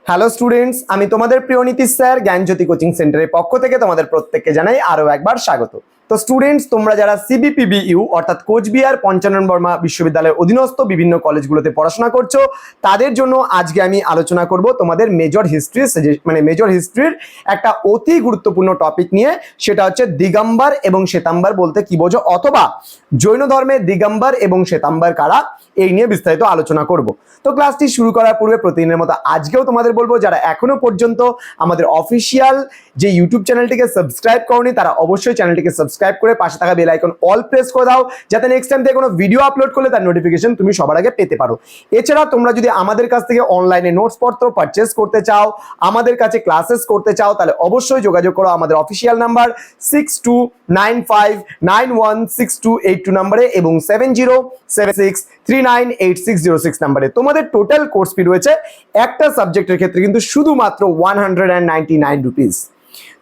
Hello students, আমি তোমাদের প্রিয় নীতিশ স্যার জ্ঞানজ্যোতি কোচিং সেন্টারের পক্ষ থেকে তোমাদের প্রত্যেককে জানাই আরো একবার স্বাগত। তো স্টুডেন্টস, তোমরা যারা সিবিপিবিইউ অর্থাৎ কোচবিহার পঞ্চানন বর্মা বিশ্ববিদ্যালয়ের অধীনস্থ বিভিন্ন কলেজগুলোতে পড়াশোনা করছো, তাদের জন্য আজকে আমি আলোচনা করব তোমাদের মেজর হিস্ট্রির একটা অতি গুরুত্বপূর্ণ টপিক নিয়ে। সেটা হচ্ছে দিগম্বর এবং শ্বেতাম্বর বলতে কি বোঝো, অথবা জৈন ধর্মে দিগম্বর এবং শ্বেতাম্বর কারা, এই নিয়ে বিস্তারিত আলোচনা করব। তো ক্লাসটি শুরু করার পূর্বে প্রতিদিনের মতো আজকেও তোমাদের বলবো, যারা এখনো পর্যন্ত আমাদের অফিসিয়াল যে ইউটিউব চ্যানেলটিকে সাবস্ক্রাইব করোনি, তারা অবশ্যই চ্যানেলটিকে সাবস্ক্রাইব করে পাশে থাকা বেল আইকন অল প্রেস করে দাও, যাতে নেক্সট টাইম থেকে কোনো ভিডিও আপলোড করলে তার নোটিফিকেশন তুমি সবার আগে পেতে পারো। এছাড়া তোমরা যদি আমাদের কাছ থেকে অনলাইনে নোটস পত্র পারচেস করতে চাও, আমাদের কাছে ক্লাসেস করতে চাও, তাহলে অবশ্যই যোগাযোগ করো আমাদের অফিসিয়াল নাম্বার 6295916282 নাম্বারে এবং 7076398606 নাম্বারে। তোমাদের টোটাল কোর্স ফি রয়েছে একটা সাবজেক্টের ক্ষেত্রে কিন্তু শুধুমাত্র 199 রুপিস।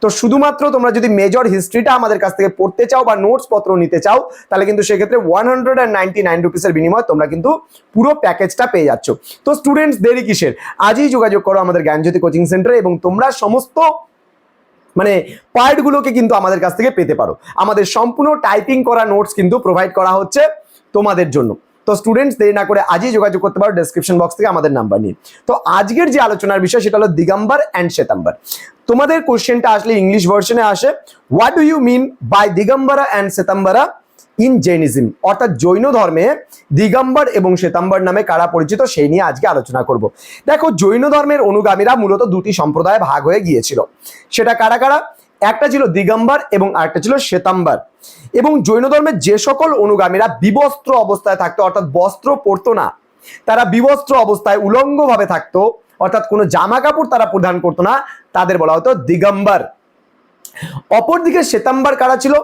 তো শুধুমাত্র তোমরা যদি মেজর হিস্ট্রিটা আমাদের কাছ থেকে পড়তে চাও বা নোটস পত্র নিতে চাও, তাহলে কিন্তু সেক্ষেত্রে 199 রুপিসের বিনিময়ে তোমরা কিন্তু পুরো প্যাকেজটা পেয়ে যাচ্ছ। তো স্টুডেন্টস, দেরি কিসের, আজই যোগাযোগ করো আমাদের জ্ঞানজ্যোতি কোচিং সেন্টারে এবং তোমরা সমস্ত পার্টগুলোকে কিন্তু আমাদের কাছ থেকে পেতে পারো। আমাদের সম্পূর্ণ টাইপিং করা নোটস কিন্তু প্রোভাইড করা হচ্ছে তোমাদের জন্য। তো স্টুডেন্টস, দেরি না করে আজই যোগাযোগ করতে পারো ডেসক্রিপশন বক্স থেকে আমাদের নাম্বার নিয়ে। তো আজকের যে আলোচনার বিষয় সেটা হলো দিগম্বর অ্যান্ড শ্বেতাম্বর। তোমাদের কোশ্চেনটা আসলে ইংলিশ ভার্সনে আসে, what do you mean by Digambara and Shvetambara in Jainism, অর্থাৎ জৈন ধর্মে দিগম্বর এবং শ্বেতাম্বর নামে কারা পরিচিত, সেই নিয়ে আজকে আলোচনা করব। দেখো, জৈন ধর্মের অনুগামীরা মূলত দুটি সম্প্রদায়ে ভাগ হয়ে গিয়েছিল। সেটা কারা কারা? একটা ছিল দিগম্বর এবং আরেকটা ছিল শ্বেতাম্বর। এবং জৈন ধর্মের যে সকল অনুগামীরা বিবস্ত্র অবস্থায় থাকতো, অর্থাৎ বস্ত্র পরতো না, তারা বিবস্ত্র অবস্থায় উলঙ্গ ভাবে থাকতো, অর্থাৎ কোনো জামা কাপড় তারা পরিধান করতো না, তাদের বলা হতো দিগম্বর। অপরদিকে শ্বেতাম্বর কারা ছিল?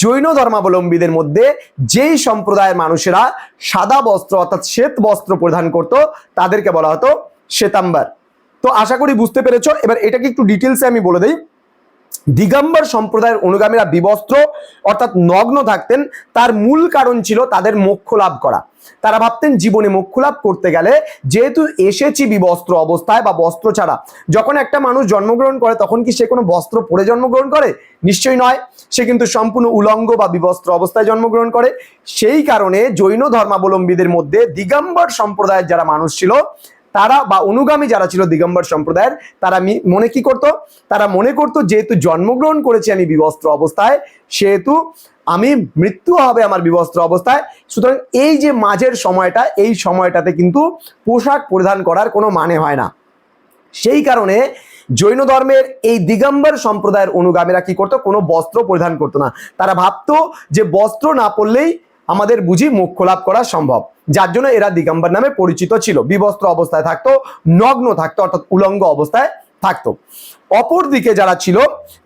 জৈন ধর্মাবলম্বীদের মধ্যে যেই সম্প্রদায়ের মানুষেরা সাদা বস্ত্র অর্থাৎ শ্বেত বস্ত্র পরিধান করত, তাদেরকে বলা হতো শ্বেতাম্বর। তো আশা করি বুঝতে পেরেছো। এবার এটাকে একটু ডিটেলসে আমি বলে দিই। দিগম্বর সম্প্রদায়ের অনুগামীরা বিবস্ত্র অর্থাৎ নগ্ন থাকতেন। তার মূল কারণ ছিল তাদের মোক্ষ লাভ করা। তারা ভাবতেন জীবনে মোক্ষ লাভ করতে গেলে, যেহেতু এসেছি বিবস্ত্র অবস্থায় বা বস্ত্র ছাড়া, যখন একটা মানুষ জন্মগ্রহণ করে তখন কি সে কোনো বস্ত্র পরে জন্মগ্রহণ করে? নিশ্চয়ই নয়, সে কিন্তু সম্পূর্ণ উলঙ্গ বা বিবস্ত্র অবস্থায় জন্মগ্রহণ করে। সেই কারণে জৈন ধর্মাবলম্বীদের মধ্যে দিগম্বর সম্প্রদায়ের যারা মানুষ ছিল, তারা বা অনুগামী যারা ছিল দিগম্বর সম্প্রদায়ের, তারা কি করতো? তারা মনে করতো যেহেতু জন্মগ্রহণ করেছি আমি বিবস্ত্র অবস্থায়, সেহেতু আমি মৃত্যু হবে আমার বিবস্ত্র অবস্থায়, সুতরাং এই যে মাঝের সময়টা, এই সময়টাতে কিন্তু পোশাক পরিধান করার কোনো মানে হয় না। সেই কারণে জৈন ধর্মের এই দিগম্বর সম্প্রদায়ের অনুগামীরা কি করতো? কোনো বস্ত্র পরিধান করতো না। তারা ভাবতো যে বস্ত্র না পরলেই আমাদের বুঝি মোক্ষ লাভ করা সম্ভব, যার জন্য এরা দিগম্বর নামে পরিচিত ছিল। বিবস্ত্র অবস্থায় থাকতো, নগ্ন থাকতো, অর্থাৎ উলঙ্গ অবস্থায় থাকতো। অপরদিকে যারা ছিল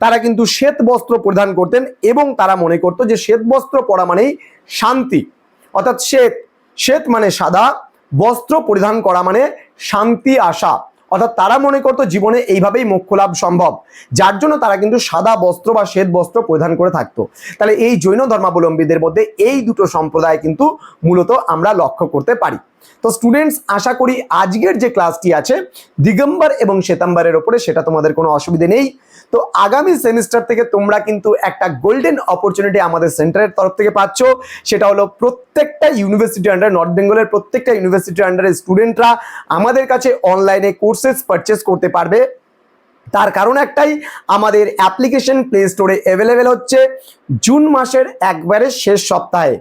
তারা কিন্তু শ্বেত বস্ত্র পরিধান করতেন এবং তারা মনে করতো যে শ্বেত বস্ত্র পরা মানেই শান্তি, অর্থাৎ শ্বেত মানে সাদা, বস্ত্র পরিধান করা মানে শান্তি আসা, অর্থাৎ তারা মনে করতো জীবনে এইভাবেই মোক্ষ লাভ সম্ভব, যার জন্য তারা কিন্তু সাদা বস্ত্র বা শ্বেত বস্ত্র পরিধান করে থাকতো। তাহলে এই জৈন ধর্মাবলম্বীদের মধ্যে এই দুটো সম্প্রদায় কিন্তু মূলত আমরা লক্ষ্য করতে পারি। তো স্টুডেন্টস, আশা করি আজকের যে ক্লাসটি আছে দিগম্বর এবং শ্বেতাম্বরের ওপরে, সেটা তোমাদের কোনো অসুবিধে নেই। তো আগামী সেমিস্টার থেকে তোমরা কিন্তু একটা গোল্ডেন অপরচুনিটি আমাদের সেন্টারের তরফ থেকে পাচ্ছ। সেটা হলো প্রত্যেকটা ইউনিভার্সিটি আন্ডার, নর্থ বেঙ্গলের প্রত্যেকটা ইউনিভার্সিটি আন্ডারের স্টুডেন্টরা আমাদের কাছে অনলাইনে কোর্সেস পারচেস করতে পারবে। তার কারণ একটাই, আমাদের অ্যাপ্লিকেশন প্লে স্টোরে অ্যাভেলেবেল হচ্ছে। জুন মাসের একবারে শেষ সপ্তাহে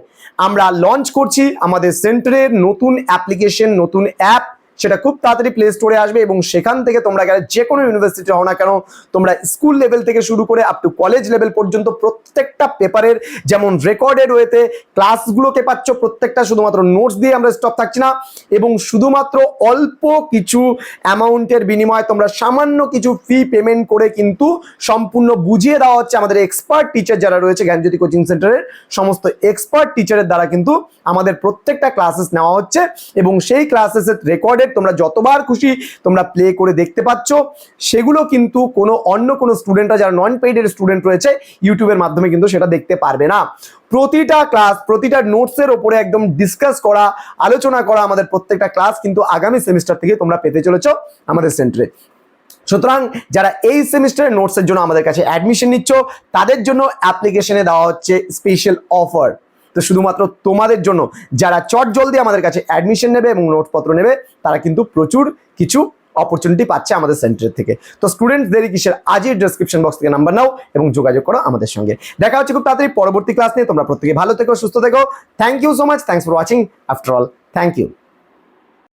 আমরা লঞ্চ করছি আমাদের সেন্টারের নতুন অ্যাপ্লিকেশন, নতুন অ্যাপ। সেটা খুব তাড়াতাড়ি প্লে স্টোরে আসবে এবং সেখান থেকে তোমরা গেলে যে কোনো ইউনিভার্সিটি হও না কেন, তোমরা স্কুল লেভেল থেকে শুরু করে আপ টু কলেজ লেভেল পর্যন্ত প্রত্যেকটা পেপারের যেমন রেকর্ডেড ওয়েতে ক্লাসগুলোকে পাচ্ছ, প্রত্যেকটা শুধুমাত্র নোটস দিয়ে আমরা স্টপ থাকছি না, এবং শুধুমাত্র অল্প কিছু অ্যামাউন্টের বিনিময়ে তোমরা সামান্য কিছু ফি পেমেন্ট করে কিন্তু সম্পূর্ণ বুঝিয়ে দেওয়া হচ্ছে। আমাদের এক্সপার্ট টিচার যারা রয়েছে জ্ঞানজ্যোতি কোচিং সেন্টারের, সমস্ত এক্সপার্ট টিচারের দ্বারা কিন্তু আমাদের প্রত্যেকটা ক্লাসেস নেওয়া হচ্ছে এবং সেই ক্লাসেসের রেকর্ডেড আপডেট তোমরা যতবার খুশি তোমরা প্লে করে দেখতে পাচ্ছ, সেগুলো কিন্তু অন্য কোনো স্টুডেন্টরা যারা নন পেইডের স্টুডেন্ট রয়েছে ইউটিউবের মাধ্যমে কিন্তু সেটা দেখতে পারবে না। প্রতিটা ক্লাস, প্রতিটা নোটসের ওপরে একদম ডিসকাস করা, আলোচনা করা আমাদের প্রত্যেকটা ক্লাস কিন্তু আগামী সেমিস্টার থেকে তোমরা পেতে চলেছো আমাদের সেন্টারে। সুতরাং যারা এই সেমিস্টারের নোটসের জন্য আমাদের কাছে অ্যাডমিশন নিচ্ছ, তাদের জন্য অ্যাপ্লিকেশনে দেওয়া হচ্ছে স্পেশাল অফার। তো শুধুমাত্র তোমাদের জন্য, যারা চট জলদি আমাদের কাছে অ্যাডমিশন নেবে এবং নোটপত্র নেবে, তারা কিন্তু প্রচুর কিছু অপরচুনিটি পাচ্ছে আমাদের সেন্টার থেকে। তো স্টুডেন্টস দেরি কিসের, আজই ডেসক্রিপশন বক্স থেকে নাম্বার নাও এবং যোগাযোগ করো আমাদের সঙ্গে। দেখা হচ্ছে খুব তাড়াতাড়ি পরবর্তী ক্লাস নিয়ে। তোমরা প্রত্যেকে ভালো থেকো, সুস্থ থেকো। Thank you so much, thanks for watching. After all, thank you.